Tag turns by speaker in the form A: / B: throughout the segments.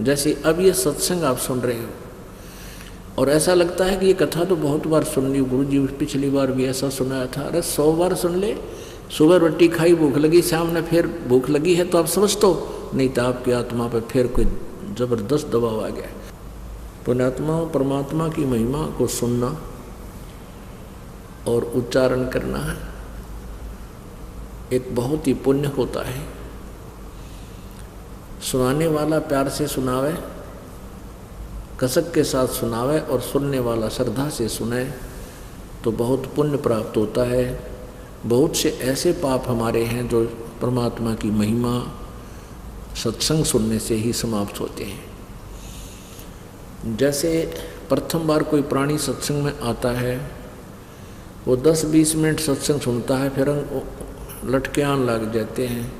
A: जैसे अब ये सत्संग आप सुन रहे हो और ऐसा लगता है कि ये कथा तो बहुत बार सुन ली, गुरु जी पिछली बार भी ऐसा सुनाया था। अरे 100 बार सुन ले, सुबह रोटी खाई भूख लगी, शाम ने फिर भूख लगी है तो आप समझ तो नहीं था आपकी आत्मा पर फिर कोई जबरदस्त दबाव आ गया। पुण्यात्माओं, परमात्मा की महिमा को सुनना और उच्चारण करना है एक बहुत ही पुण्य होता है। सुनाने वाला प्यार से सुनावे, कसक के साथ सुनावे और सुनने वाला श्रद्धा से सुने तो बहुत पुण्य प्राप्त होता है। बहुत से ऐसे पाप हमारे हैं जो परमात्मा की महिमा सत्संग सुनने से ही समाप्त होते हैं। जैसे प्रथम बार कोई प्राणी सत्संग में आता है, वो 10-20 मिनट सत्संग सुनता है, फिर लटके आन लग जाते हैं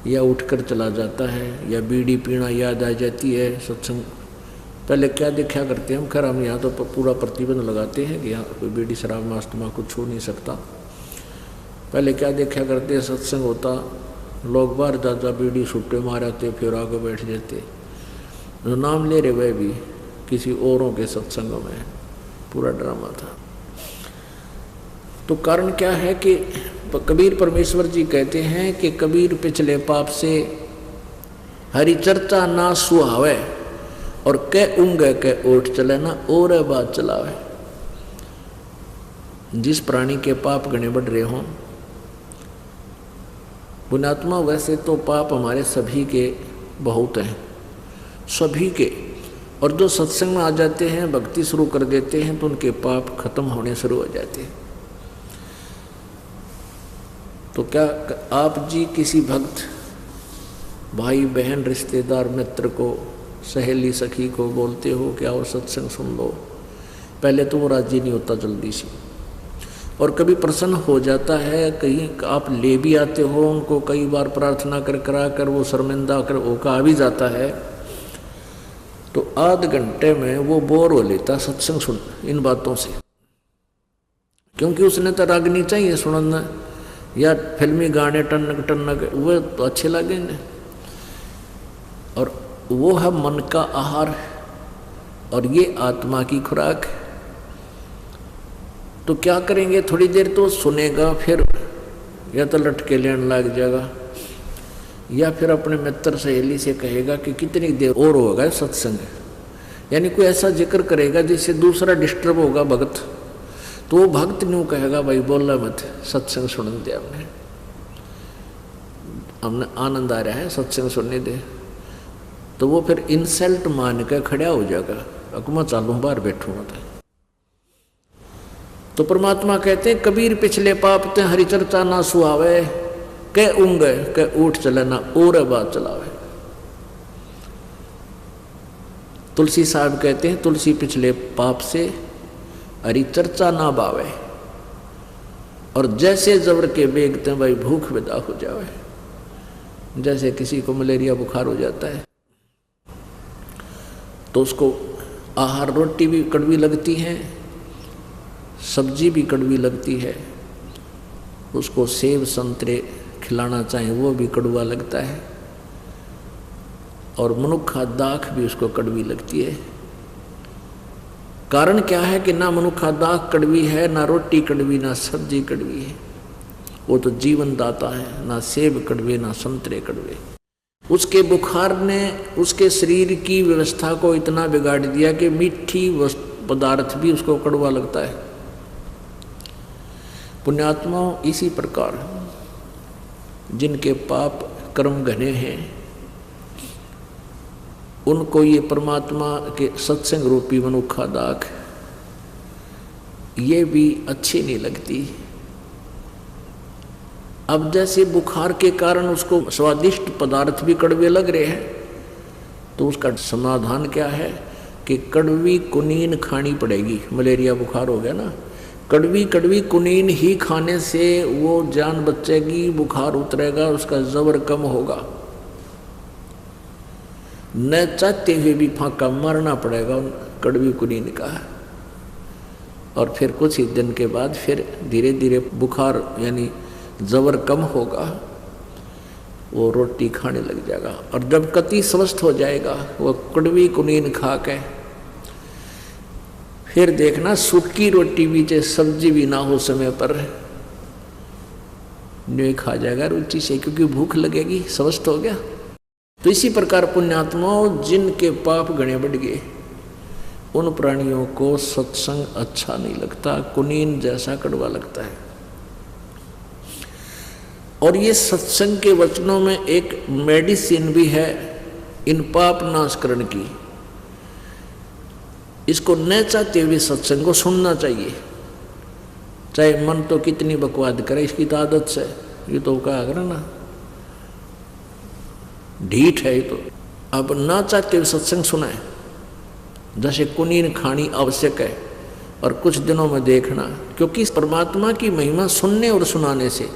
A: या उठकर चला जाता है या बीड़ी पीना याद आ जाती है। सत्संग पहले क्या देखा करते हैं हम, खैर हम यहाँ तो पूरा प्रतिबंध लगाते हैं कि यहाँ कोई बीड़ी शराब मास्तमा कुछ छू नहीं सकता। पहले क्या देखा करते हैं, सत्संग होता, लोग बाहर जा बीड़ी छुट्टे माराते, फिर आगे बैठ जाते, जो नाम ले रहे वह भी किसी औरों के सत्संगों में, पूरा ड्रामा था। तो कारण क्या है कि कबीर परमेश्वर जी कहते हैं कि कबीर पिछले पाप से हरि चर्चा ना सुहावे और कै ऊँगे कै ओठ चले ना और बात चलावे। जिस प्राणी के पाप गणे बढ़ रहे हों, पुण्यात्मा, वैसे तो पाप हमारे सभी के बहुत हैं, सभी के, और जो सत्संग में आ जाते हैं, भक्ति शुरू कर देते हैं तो उनके पाप खत्म होने शुरू हो जाते हैं। तो क्या आप जी किसी भक्त भाई बहन रिश्तेदार मित्र को, सहेली सखी को बोलते हो कि आओ सत्संग सुन लो? पहले तो वो राजी नहीं होता जल्दी से, और कभी प्रसन्न हो जाता है, कहीं आप ले भी आते हो उनको, कई बार प्रार्थना कर करा कर वो शर्मिंदा कर वो आ भी जाता है, तो आध घंटे में वो बोर हो लेता सत्संग सुन इन बातों से, क्योंकि उसने तो रागनी चाहिए सुनना या फिल्मी गाने टनक टनक, वो तो अच्छे लगेंगे, और वो है मन का आहार और ये आत्मा की खुराक। तो क्या करेंगे, थोड़ी देर तो सुनेगा, फिर या तो लटके लेने लग जाएगा या फिर अपने मित्र सहेली से कहेगा कि कितनी देर और होगा सत्संग, यानी कोई ऐसा जिक्र करेगा जिससे दूसरा डिस्टर्ब होगा भक्त, तो वो भक्त न्यू कहेगा भाई बोला मत, सत्संग सुन दे, हमने आनंद आ रहा है सत्संग सुनने दे। तो वो फिर इंसल्ट मान कर खड़ा हो जाएगा, अकुमा चालू बाहर बैठूंगा। तो परमात्मा कहते हैं कबीर पिछले पाप ते हरि चर्चा ना सुहावे, कै ऊँगे कै ऊठ चले ना और बात चलावे। तुलसी साहब कहते हैं तुलसी पिछले पाप से हरि चर्चा ना बावे, और जैसे जबर के बेगते भाई भूख विदा हो जावे। जैसे किसी को मलेरिया बुखार हो जाता है तो उसको आहार, रोटी भी कड़वी लगती है, सब्जी भी कड़वी लगती है, उसको सेब संतरे खिलाना चाहे वो भी कड़वा लगता है, और मनुक्खा दाख भी उसको कड़वी लगती है। कारण क्या है कि ना मनुक्खा दाख कड़वी है, ना रोटी कड़वी, ना सब्जी कड़वी है, वो तो जीवन दाता है। ना सेब कड़वे ना संतरे कड़वे। उसके बुखार ने उसके शरीर की व्यवस्था को इतना बिगाड़ दिया कि मीठी पदार्थ भी उसको कड़वा लगता है। पुण्यात्माओं, इसी प्रकार जिनके पाप कर्म घने हैं उनको ये परमात्मा के सत्संग रूपी मनुक्खा दाख ये भी अच्छी नहीं लगती। अब जैसे बुखार के कारण उसको स्वादिष्ट पदार्थ भी कड़वे लग रहे हैं, तो उसका समाधान क्या है कि कड़वी कुनीन खानी पड़ेगी। मलेरिया बुखार हो गया ना, कड़वी कड़वी कुनीन ही खाने से वो जान बचेगी, बुखार उतरेगा, उसका जबर कम होगा। न चाहते हुए भी फांका मारना पड़ेगा कड़वी कुनीन का, और फिर कुछ ही दिन के बाद फिर धीरे धीरे बुखार यानी जबर कम होगा। वो रोटी खाने लग जाएगा। और जब कति स्वस्थ हो जाएगा वो कड़वी कुनीन खा के फिर देखना सूखी रोटी भी चाहे सब्जी भी ना हो समय पर नहीं खा जाएगा रुचि से, क्योंकि भूख लगेगी, स्वस्थ हो गया। तो इसी प्रकार पुण्यात्माओं, जिनके पाप घने बढ़ गए उन प्राणियों को सत्संग अच्छा नहीं लगता, कुनीन जैसा कड़वा लगता है। और ये सत्संग के वचनों में एक मेडिसिन भी है इन पाप नाशकरण की। इसको न चाहते हुए सत्संग को सुनना चाहिए, चाहे मन तो कितनी बकवाद करे, इसकी तो आदत से, ये तो कहा करा ना ढीठ है ये तो। अब ना चाहते हुए सत्संग सुनाए, जैसे कुनीन खानी आवश्यक है और कुछ दिनों में देखना, क्योंकि परमात्मा की महिमा सुनने और सुनाने से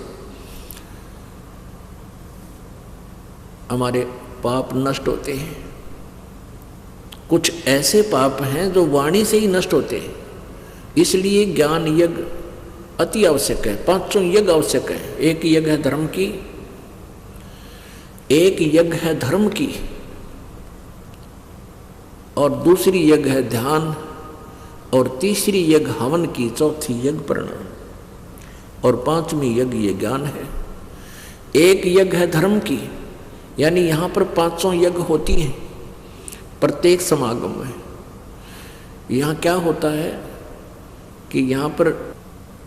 A: हमारे पाप नष्ट होते हैं। कुछ ऐसे पाप हैं जो वाणी से ही नष्ट होते हैं, इसलिए ज्ञान यज्ञ अति आवश्यक है। 5 यज्ञ आवश्यक है। एक यज्ञ है धर्म की, एक यज्ञ है धर्म की, और दूसरी यज्ञ है ध्यान, और तीसरी यज्ञ हवन की, चौथी यज्ञ प्रणाम, और 5वीं यज्ञ ये ज्ञान है। एक यज्ञ है धर्म की, यानी यहाँ पर 5 यज्ञ होती हैं प्रत्येक समागम में। यहाँ क्या होता है कि यहाँ पर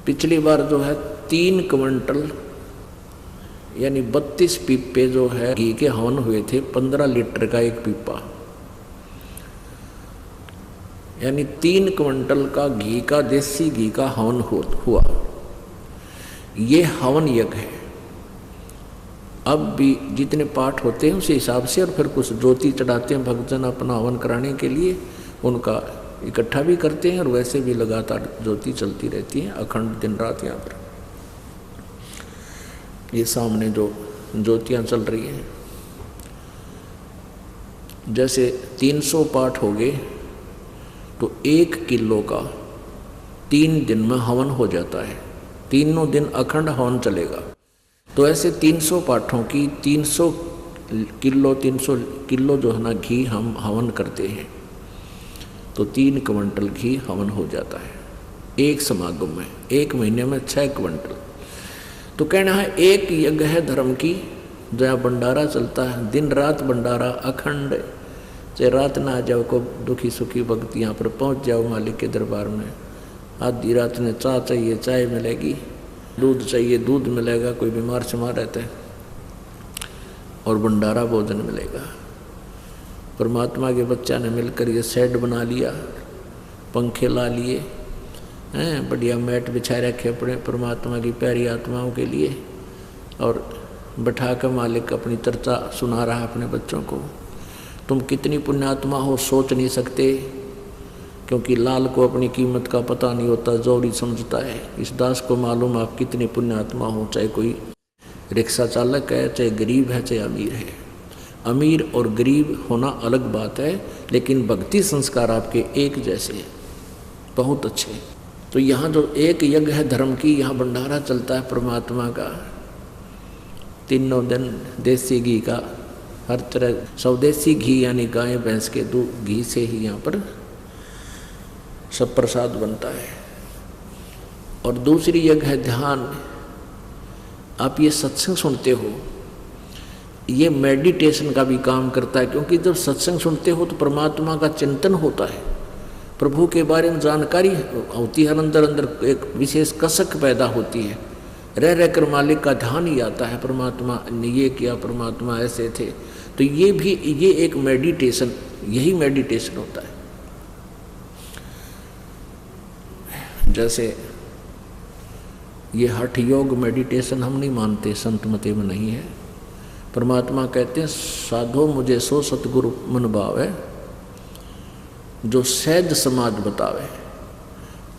A: पिछली बार जो है 3 क्विंटल यानी 32 पीपे जो है घी के हवन हुए थे, 15 लीटर का एक पीपा, यानी 3 क्विंटल का घी का, देसी घी का हवन हुआ। ये हवन यज्ञ है। अब भी जितने पाठ होते हैं उस हिसाब से, और फिर कुछ ज्योति चढ़ाते हैं भक्तजन अपना हवन कराने के लिए, उनका इकट्ठा भी करते हैं, और वैसे भी लगातार ज्योति चलती रहती है अखंड दिन रात। यहाँ पर ये सामने जो ज्योतियाँ चल रही हैं, जैसे 300 पाठ हो गए तो 1 किलो का 3 दिन में हवन हो जाता है। तीनों दिन अखंड हवन चलेगा। तो ऐसे 300 पाठों की 300 किलो जो है ना घी हम हवन करते हैं, तो 3 क्विंटल घी हवन हो जाता है एक समागम में। 1 महीने में 6 क्विंटल। तो कहना है एक यज्ञ है धर्म की, जहाँ भंडारा चलता है, दिन रात भंडारा अखंड, चाहे रात ना आ जाओ को दुखी सुखी भक्त यहाँ पर पहुँच जाओ मालिक के दरबार में। आधी रात में चाय चाहिए चाय मिलेगी, दूध चाहिए दूध मिलेगा, कोई बीमार शिमार रहता है, और भंडारा भोजन मिलेगा। परमात्मा के बच्चा ने मिलकर ये सेट बना लिया, पंखे ला लिए हैं, बढ़िया मैट बिछाए रखे अपने परमात्मा की प्यारी आत्माओं के लिए, और बैठा कर मालिक अपनी चर्चा सुना रहा अपने बच्चों को। तुम कितनी पुण्यात्मा हो सोच नहीं सकते, क्योंकि लाल को अपनी कीमत का पता नहीं होता, जोरी समझता है। इस दास को मालूम आप कितने पुण्यात्मा हो, चाहे कोई रिक्शा चालक है, चाहे गरीब है, चाहे अमीर है। अमीर और गरीब होना अलग बात है, लेकिन भक्ति संस्कार आपके एक जैसे हैं, बहुत अच्छे। तो यहाँ जो एक यज्ञ है धर्म की, यहाँ भंडारा चलता है परमात्मा का, तीनों दिन देसी घी का, हर तरह स्वदेशी घी यानी गाय भैंस के दूध घी से ही यहाँ पर सब प्रसाद बनता है। और दूसरी यज्ञ है ध्यान। आप ये सत्संग सुनते हो, ये मेडिटेशन का भी काम करता है, क्योंकि जब सत्संग सुनते हो तो परमात्मा का चिंतन होता है, प्रभु के बारे में जानकारी होती है, अंदर अंदर एक विशेष कसक पैदा होती है, रह रह कर मालिक का ध्यान ही आता है, परमात्मा ने ये किया, परमात्मा ऐसे थे। तो ये भी ये एक मेडिटेशन, यही मेडिटेशन होता है। जैसे ये हठ योग मेडिटेशन हम नहीं मानते, संत मते में नहीं है। परमात्मा कहते हैं साधो मुझे सो सतगुरु मन भावे, जो सहज समाज बतावे,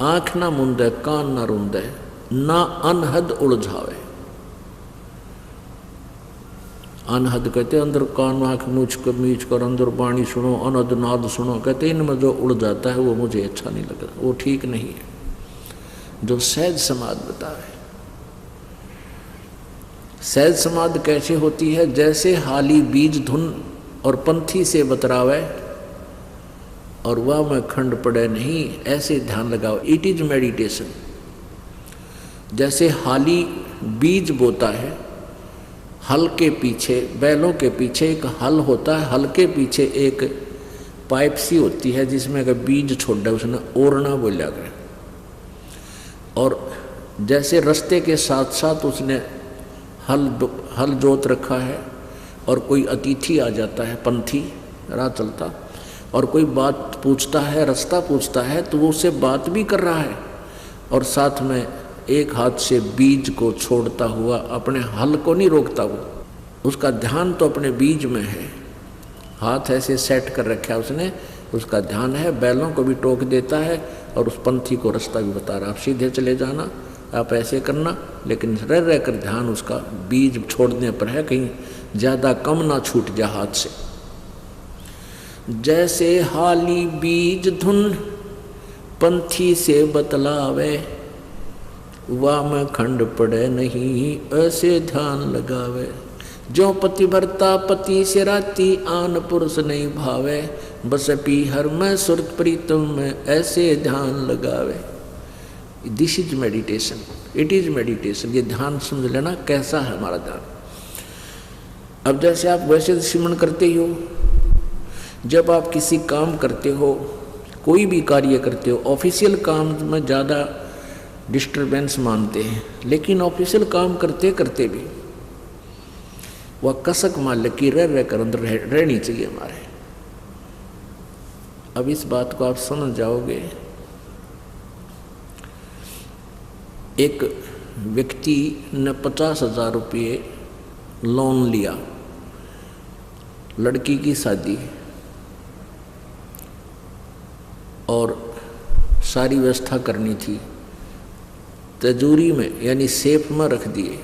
A: आँख ना मुंदे कान ना रुंदे, ना अनहद उलझावे। अनहद कहते अंदर कान आँख मीच कर अंदर वाणी सुनो, अनहद नाद सुनो। कहते इनमें जो उड़ जाता है वो मुझे अच्छा नहीं लगता, वो ठीक नहीं है। जो सहज समाज बतावे, सहज समाधि कैसे होती है? जैसे हाली बीज धुन और पंथी से बतरावे और वह में खंड पड़े नहीं, ऐसे ध्यान लगाओ। It is meditation. जैसे हाली बीज बोता है, हल के पीछे, बैलों के पीछे एक हल होता है, हल के पीछे एक पाइप सी होती है जिसमें अगर बीज छोड़ा उसने ओरना बोला कर। और जैसे रास्ते के साथ साथ उसने हल जोत रखा है और कोई अतिथि आ जाता है, पंथी राह चलता, और कोई बात पूछता है, रास्ता पूछता है, तो वो उससे बात भी कर रहा है और साथ में एक हाथ से बीज को छोड़ता हुआ अपने हल को नहीं रोकता। वो उसका ध्यान तो अपने बीज में है, हाथ ऐसे सेट कर रखा है उसने, उसका ध्यान है, बैलों को भी टोक देता है और उस पंथी को रास्ता भी बता रहा, आप सीधे चले जाना, आप ऐसे करना, लेकिन रह कर ध्यान उसका बीज छोड़ने पर है, कहीं ज़्यादा कम ना छूट जाए हाथ से। जैसे हाली बीज धुन पंथी से बतलावे, वाम खंड पड़े नहीं, ऐसे ध्यान लगावे। जो पतिव्रता पति से राती, आन पुरुष नहीं भावे, बस पीहर में सुरत प्रीतम में, ऐसे ध्यान लगावे। This is meditation, it is meditation. ये ध्यान समझ लेना कैसा है हमारा ध्यान। अब जैसे आप वैसे सिमरन करते ही हो, जब आप किसी काम करते हो, कोई भी कार्य करते हो, ऑफिशियल काम में ज़्यादा डिस्टर्बेंस मानते हैं, लेकिन ऑफिशियल काम करते करते भी वह कसक मालिक की रह कर अंदर रहनी चाहिए हमारे। अब इस बात को आप समझ जाओगे। एक व्यक्ति ने 50,000 रुपये लोन लिया, लड़की की शादी, और सारी व्यवस्था करनी थी, तिजोरी में यानी सेफ में रख दिए,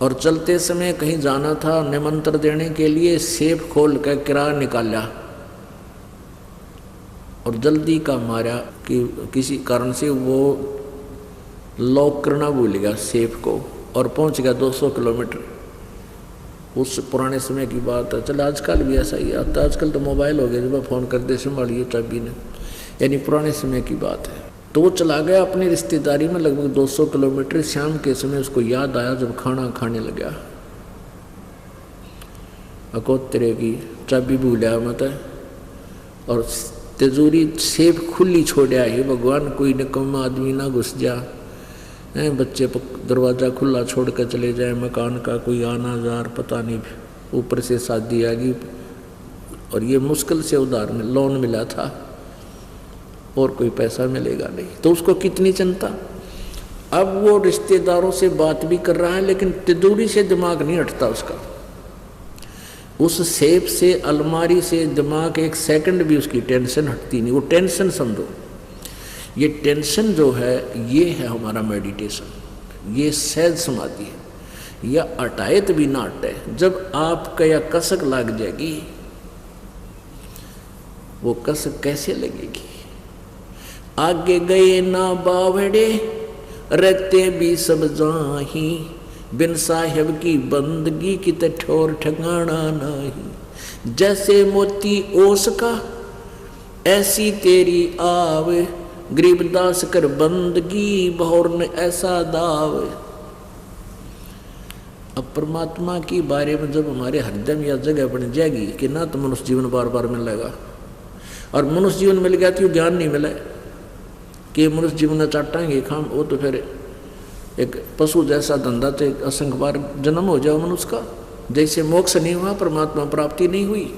A: और चलते समय कहीं जाना था निमंत्रण देने के लिए, सेफ खोल कर किराया निकाला और जल्दी का मारा कि किसी कारण से वो लॉक करना भूल गया सेफ को, और पहुंच गया 200 किलोमीटर। उस पुराने समय की बात है, चल आजकल भी ऐसा ही आता, आजकल तो मोबाइल हो गया, जब फ़ोन कर दे संभालिए चाबी ने, यानी पुराने समय की बात है। तो वो चला गया अपनी रिश्तेदारी में लगभग 200 किलोमीटर। शाम के समय उसको याद आया जब खाना खाने लगा, अकोतरे की चाबी भूलिया मत, और तिजोरी सेफ खुली छोड़ा है। भगवान कोई निकम्मा आदमी ना घुस जा, बच्चे दरवाज़ा खुला छोड़ कर चले जाए, मकान का कोई आना जार पता नहीं, ऊपर से शादी आ गई, और ये मुश्किल से उधार में लोन मिला था और कोई पैसा मिलेगा नहीं, तो उसको कितनी चिंता। अब वो रिश्तेदारों से बात भी कर रहा है, लेकिन तिजोरी से दिमाग नहीं हटता उसका, उस सेफ से, अलमारी से दिमाग एक सेकंड भी उसकी टेंशन हटती नहीं। वो टेंशन समझो, ये टेंशन जो है ये है हमारा मेडिटेशन, ये सहज समाधि है। यह अटायत भी ना हटे, जब आपका या कसक लग जाएगी, वो कसक कैसे लगेगी? आगे गए ना बावड़े, रहते भी सब जाही, बिन साहिब की बंदगी की ठोर ठिकाना नहीं। जैसे मोती ओस का ऐसी तेरी आव, गरीबदास कर बंदगी बहुर ने ऐसा दाव। अब परमात्मा की बारे में जब हमारे हृदय में यह जगह बन जाएगी कि ना तो मनुष्य जीवन बार बार मिलेगा, और मनुष्य जीवन मिल गया तो ज्ञान नहीं मिले कि मनुष्य जीवन चाटाएंगे खाम, वो तो फिर एक पशु जैसा धंधा, तो एक असंख्य बार जन्म हो जाओ मनुष्य का। जैसे मोक्ष नहीं हुआ, परमात्मा प्राप्ति नहीं हुई,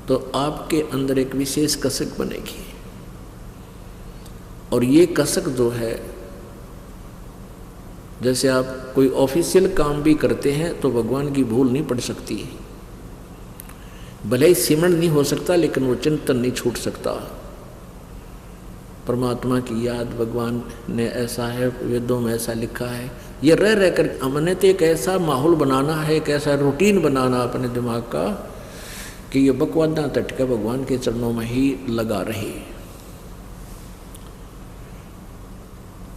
A: तो आपके अंदर एक विशेष कसक बनेगी। और ये कसक जो है, जैसे आप कोई ऑफिशियल काम भी करते हैं तो भगवान की भूल नहीं पड़ सकती, भले ही सिमरन नहीं हो सकता, लेकिन वो चिंतन नहीं छूट सकता। परमात्मा की याद, भगवान ने ऐसा है, वेदों में ऐसा लिखा है। ये रह कर हमने तो एक ऐसा माहौल बनाना है, एक ऐसा रूटीन बनाना अपने दिमाग का कि ये बकवादा तटका भगवान के चरणों में ही लगा रहे।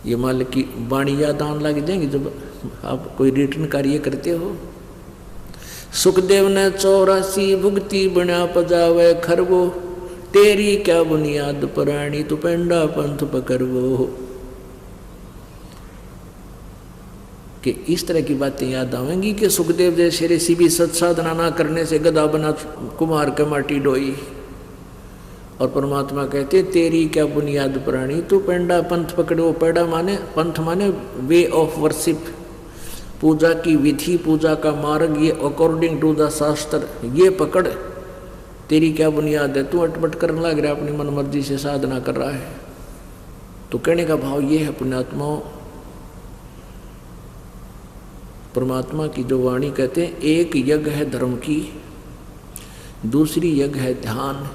A: ये मालिक की वाणी याद आने लग जाएंगी जब आप कोई रिटर्न कार्य करते हो। सुखदेव ने 84 भुगती बना पजावे खरवो, तेरी क्या बुनियाद पुरानी तू पेंडा पंथ पकड़वो। कि इस तरह की बातें याद आवेंगी कि सुखदेव जैसे ऋषि भी सत साधना ना करने से गदा बना कुमार के माटी डोई, और परमात्मा कहते तेरी क्या बुनियाद पुरानी तू पेंडा पंथ पकड़ो। पेड़ा माने पंथ माने वे ऑफ वर्शिप, पूजा की विधि, पूजा का मार्ग, ये अकॉर्डिंग टू द शास्त्र, ये पकड़। तेरी क्या बुनियाद है, तू अटपट करने लग रहा है, अपनी मन मर्जी से साधना कर रहा है। तो कहने का भाव ये है पुण्यात्माओं, परमात्मा की जो वाणी कहते हैं, एक यज्ञ है धर्म की, दूसरी यज्ञ है ध्यान,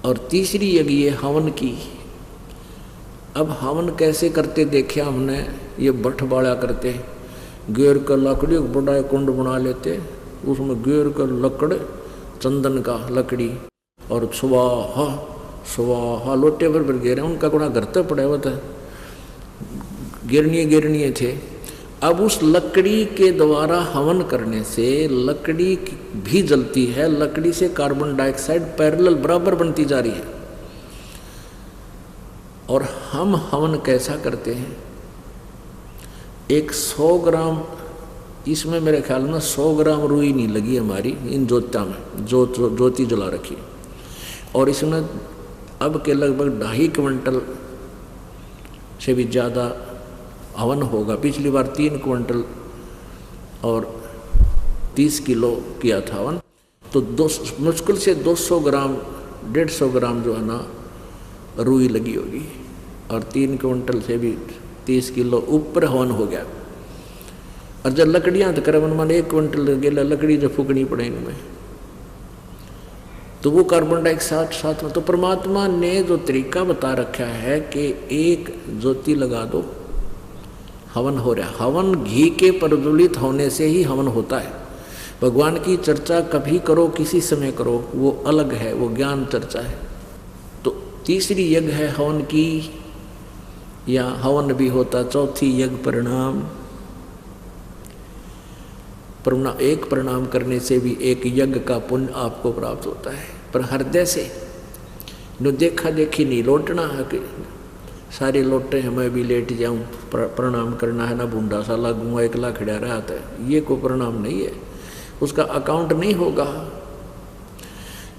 A: और तीसरी यज्ञ ये हवन की। अब हवन कैसे करते देखे हमने, ये भट्ट बाड़ा करते, गेर का लकड़ी बड़ा कुंड बना लेते, उसमें गेर का लकड़ चंदन का लकड़ी और स्वाहा स्वाहा लोटे पर गेरे, उनका गुणा घरते पड़े हुए थे, गिरनिये थे। अब उस लकड़ी के द्वारा हवन करने से लकड़ी भी जलती है, लकड़ी से कार्बन डाइऑक्साइड पैरेलल बराबर बनती जा रही है। और हम हवन कैसा करते हैं, एक 100 ग्राम, इसमें मेरे ख्याल में 100 ग्राम रुई नहीं लगी हमारी इन ज्योतिया में, ज्योति जला रखी, और इसमें अब के लगभग 2.5 क्विंटल से भी ज़्यादा हवन होगा। पिछली बार 3 क्विंटल और 30 किलो किया था हवन, तो मुश्किल से 200 ग्राम 150 ग्राम जो है ना रुई लगी होगी, और 3 क्विंटल से भी 30 किलो ऊपर हवन हो गया। और जब लकड़ियाँ तो करे मन 1 क्विंटल गेला लकड़ी जो फूकनी पड़े इनमें, तो वो कार्बन डाइऑक्साइड साथ में। तो परमात्मा ने जो तरीका बता रखा है कि एक ज्योति लगा दो, हवन हो रहा है। हवन घी के प्रज्वलित होने से ही हवन होता है। भगवान की चर्चा कभी करो, किसी समय करो, वो अलग है, वो ज्ञान चर्चा है। तो तीसरी यज्ञ है हवन की, या हवन भी होता। चौथी यज्ञ प्रणाम। एक प्रणाम करने से भी एक यज्ञ का पुण्य आपको प्राप्त होता है, पर हृदय से जो देखा देखी नहीं लौटना है कि सारे लौटे हैं मैं भी लेट जाऊं, प्रणाम करना है ना, बूंदा सा लागूंगा, एकला खड़ा रहा था, ये कोई प्रणाम नहीं है, उसका अकाउंट नहीं होगा।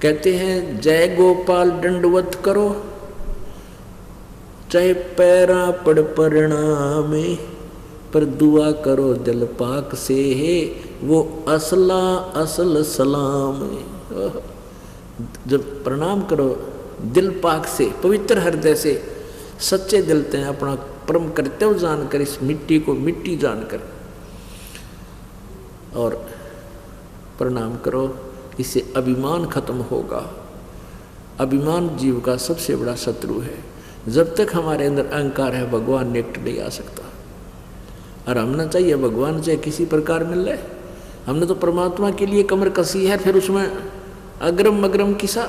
A: कहते हैं जय गोपाल दंडवत करो, चाहे पैरा पड़ प्रणामे, पर दुआ करो दिल पाक से है, वो असला असल सलाम। जब प्रणाम करो दिल पाक से, पवित्र हृदय से, सच्चे दिल से, अपना परम कर्तव्य जानकर, इस मिट्टी को मिट्टी जानकर, और प्रणाम करो। इससे अभिमान खत्म होगा। अभिमान जीव का सबसे बड़ा शत्रु है। जब तक हमारे अंदर अहंकार है, भगवान निकट नहीं आ सकता। और हमने चाहिए भगवान से किसी प्रकार मिल रहे, हमने तो परमात्मा के लिए कमर कसी है, फिर उसमें अग्रम मग्रम किसा।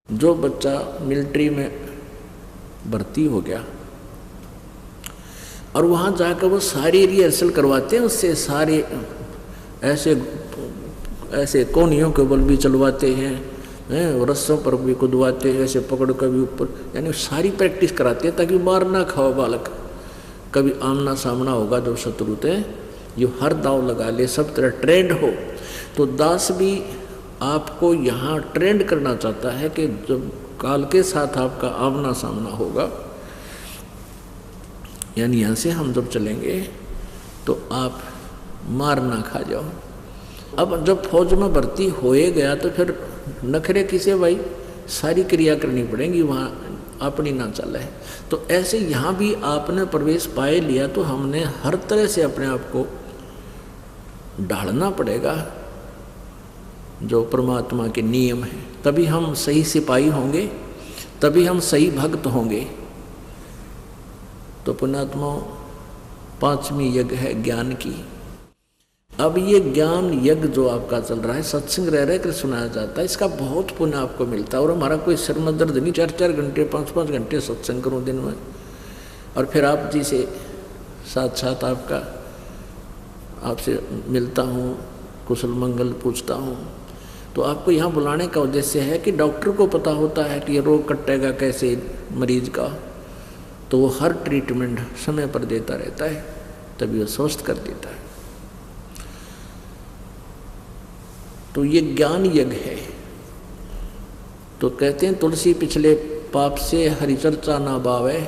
A: जो बच्चा मिलिट्री में भर्ती हो गया और वहाँ जाकर वो सारी रिहर्सल करवाते हैं उससे, सारे ऐसे कोनियों के बल भी चलवाते हैं, रस्सों पर भी कुदवाते हैं, ऐसे पकड़ कर भी ऊपर, यानी सारी प्रैक्टिस कराते हैं ताकि मार ना खाओ बालक। कभी आमना सामना होगा जो शत्रु थे, जो हर दाव लगा ले, सब तरह ट्रेंड हो। तो दास भी आपको यहाँ ट्रेंड करना चाहता है कि जब काल के साथ आपका आमना सामना होगा, यानी यहाँ से हम जब चलेंगे तो आप मार ना खा जाओ। अब जब फौज में भर्ती होए गया तो फिर नखरे किसे भाई, सारी क्रिया करनी पड़ेगी, वहाँ अपनी ना चल है। तो ऐसे यहाँ भी आपने प्रवेश पाए लिया तो हमने हर तरह से अपने आप को ढालना पड़ेगा जो परमात्मा के नियम है, तभी हम सही सिपाही होंगे, तभी हम सही भक्त होंगे। तो पुण्यात्मा 5वीं यज्ञ है ज्ञान की। अब ये ज्ञान यज्ञ जो आपका चल रहा है, सत्संग रह रह कर सुनाया जाता है, इसका बहुत पुण्य आपको मिलता है। और हमारा कोई सिर में दर्द नहीं, 4-4 घंटे 5-5 घंटे सत्संग करूँ दिन में, और फिर आप जी से साथ साथ आपसे मिलता हूँ, कुशल मंगल पूछता हूँ, तो आपको यहाँ बुलाने का उद्देश्य है कि डॉक्टर को पता होता है कि ये रोग कटेगा कैसे मरीज का, तो वो हर ट्रीटमेंट समय पर देता रहता है, तभी वो स्वस्थ कर देता है। तो ये ज्ञान यज्ञ है। तो कहते हैं तुलसी पिछले पाप से हरि चर्चा ना बावे,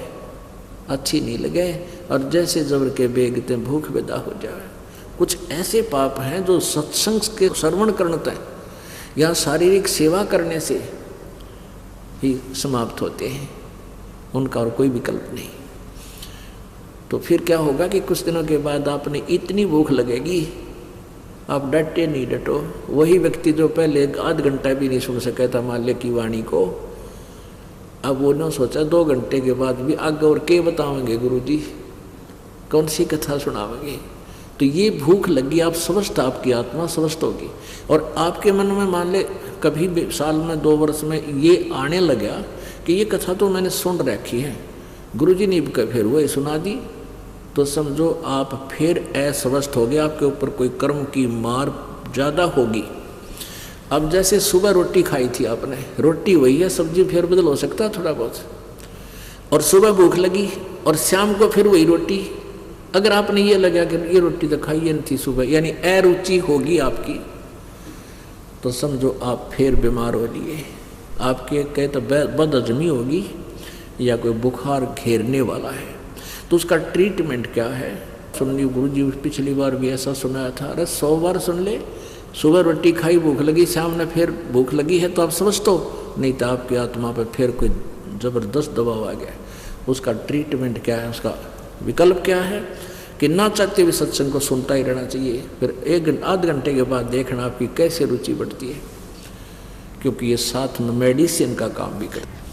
A: अच्छी नहीं लगे, और जैसे जबर के बेगते भूख विदा हो जाए। कुछ ऐसे पाप हैं जो सत्संग के श्रवण करते हैं या शारीरिक सेवा करने से ही समाप्त होते हैं, उनका और कोई विकल्प नहीं। तो फिर क्या होगा कि कुछ दिनों के बाद आपने इतनी भूख लगेगी, आप डटे नहीं डटो। वही व्यक्ति जो पहले आध घंटा भी नहीं सुन सका था माल्य की वाणी को, अब वो ने सोचा 2 घंटे के बाद भी आगे और क्या बतावेंगे गुरु जी, कौन सी कथा सुनावेंगे। तो ये भूख लगी, आप स्वस्थ, आपकी आत्मा स्वस्थ होगी। और आपके मन में मान ले कभी भी साल में 2 वर्ष में ये आने लगा कि ये कथा तो मैंने सुन रखी है, गुरु जी ने फिर वही सुना दी, तो समझो आप फिर अस्वस्थ हो गए, आपके ऊपर कोई कर्म की मार ज़्यादा होगी। अब जैसे सुबह रोटी खाई थी आपने, रोटी वही है, सब्जी फिर बदल हो सकता है थोड़ा बहुत, और सुबह भूख लगी और शाम को फिर वही रोटी। अगर आपने ये लगा कि ये रोटी तो खाई नहीं थी सुबह, यानी अरुचि होगी आपकी, तो समझो आप फिर बीमार हो लिए, आपके कहे तो बदहजमी होगी या कोई बुखार घेरने वाला है। तो उसका ट्रीटमेंट क्या है? सुनिए, गुरु जी पिछली बार भी ऐसा सुनाया था। अरे 100 बार सुन ले, सुबह रोटी खाई, भूख लगी, शाम ने फिर भूख लगी है तो आप समझ तो नहीं, तो आपकी आत्मा पर फिर कोई ज़बरदस्त दबाव आ गया। उसका ट्रीटमेंट क्या है, उसका विकल्प क्या है कि ना चाहते हुए सत्संग को सुनता ही रहना चाहिए। फिर आध घंटे के बाद देखना आपकी कैसे रुचि बढ़ती है, क्योंकि ये साथ में मेडिसिन का काम भी करता है।